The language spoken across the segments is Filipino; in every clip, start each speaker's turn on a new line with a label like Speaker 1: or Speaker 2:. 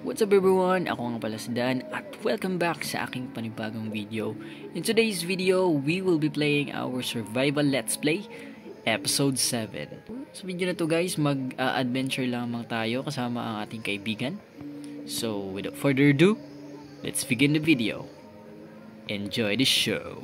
Speaker 1: What's up everyone? Ako nga pala si Dan at welcome back sa aking panibagong video. In today's video, we will be playing our survival let's play episode 7. Sa video na to guys, mag-adventure lamang tayo kasama ang ating kaibigan. So without further ado, let's begin the video. Enjoy the show.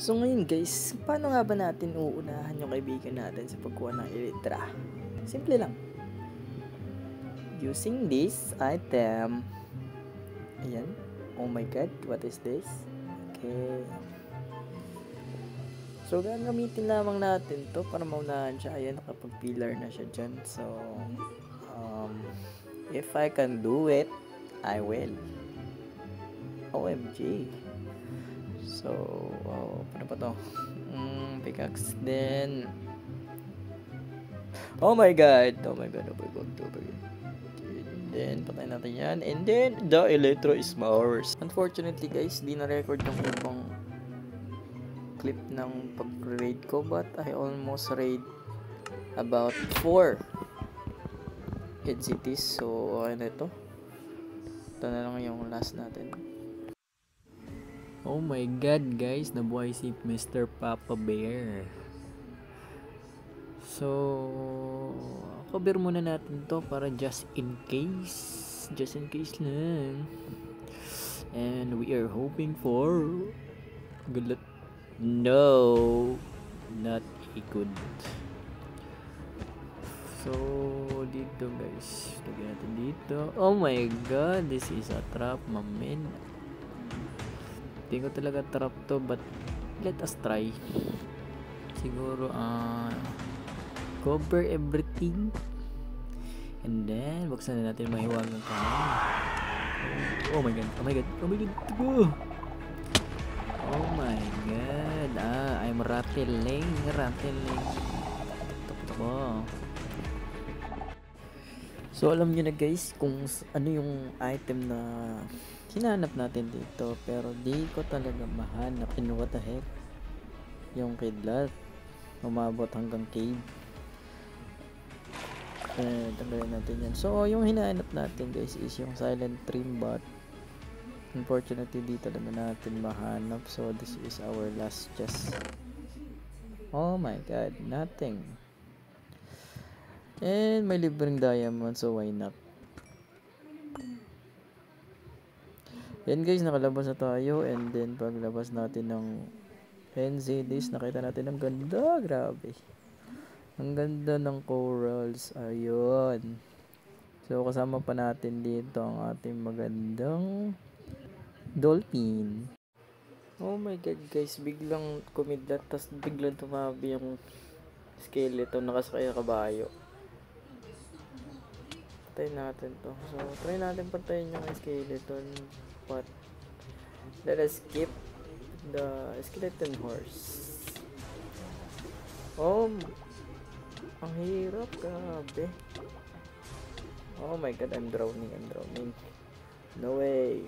Speaker 2: So ngayon guys, paano nga ba natin uunahan yung kaibigan natin sa pagkuha ng elytra? Simple lang. Using this item. Ayan. Oh my god, what is this? Okay. So gagamitin lamang natin to para maunahan siya. Ayan, nakapag-pillar na siya dyan. So, if I can do it, I will. OMG. So, ano pa to? Pickaxe din. Oh my god. And then, patay natin yan. And then, the elytra is ours. Unfortunately guys, di na-record yung ibang clip ng pag-raid ko. But I almost raid about 4 cities. So, okay na ito. Ito na lang yung last natin.
Speaker 1: Oh my god guys, nabuhay si Mr. Papa Bear. So, cover muna natin to para just in case lang. And we are hoping for good luck. No, not a good. So, dito guys, lagyan natin dito. Oh my god, this is a trap, my man. Hindi ko talaga trap to, but let us try. Siguro cover everything and then buksan na natin mahiwagang kanan. Oh my god I'm rattling tok. So alam nyo na guys kung ano yung item na hinanap natin dito, pero di ko talaga mahanap. And what the heck, yung kidlat umabot hanggang cave. Tanggalin natin yan. So yung hinahanap natin guys is yung silent dream, but unfortunately di talaga natin mahanap. So this is our last chest. Oh my god, nothing. And may libreng diamond, so why not? Yan guys, nakalabas na tayo. And then paglabas natin ng NZDs, nakita natin ang ganda. Grabe, ang ganda ng corals. Ayun. So kasama pa natin dito ang ating magandang dolphin. Oh my god guys, biglang kumidlat, tas biglang tumabi yung skeleton nakasakay na kabayo. Patayin natin to. So try natin patayin yung skeleton, but let us skip the skeleton horse. Oh, ang hirap, grabe. Oh my god, I'm drowning. No way.